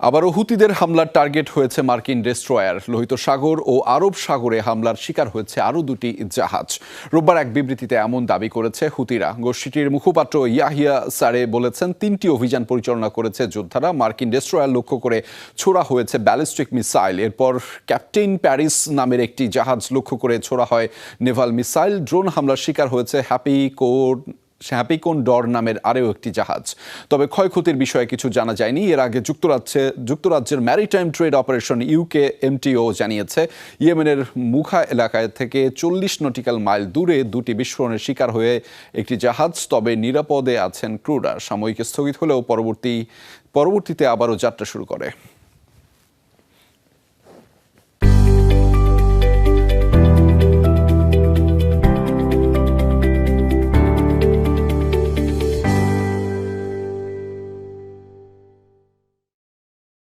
আবারও হুতিদের হামলার টার্গেট হয়েছে মার্কিন ডেস্ট্রয়ার। লোহিত সাগর ও আরব সাগরে হামলার শিকার হয়েছে আরও দুটি জাহাজ। রোববার এক বিবৃতিতে এমন দাবি করেছে হুতিরা। গোষ্ঠীটির মুখপাত্র ইয়াহিয়া সারে বলেছেন, 3টি অভিযান পরিচালনা করেছে যোদ্ধারা। মার্কিন ডেস্ট্রয়ার লক্ষ্য করে ছোড়া হয়েছে ব্যালিস্টিক মিসাইল। এরপর ক্যাপ্টেন প্যারিস নামের একটি জাহাজ লক্ষ্য করে ছোড়া হয় নেভাল মিসাইল। ড্রোন হামলার শিকার হয়েছে হ্যাপিকোন ডর নামের আরও একটি জাহাজ। তবে ক্ষয়ক্ষতির বিষয়ে কিছু জানা যায়নি। এর আগে যুক্তরাজ্যের ম্যারিটাইম ট্রেড অপারেশন ইউকেএমটিও জানিয়েছে, ইয়েমেনের মুখা এলাকায় থেকে 40 নটিক্যাল মাইল দূরে দুটি বিস্ফোরণের শিকার হয়ে একটি জাহাজ। তবে নিরাপদে আছেন ক্রুরা। সাময়িক স্থগিত হলেও পরবর্তীতে আবারও যাত্রা শুরু করে।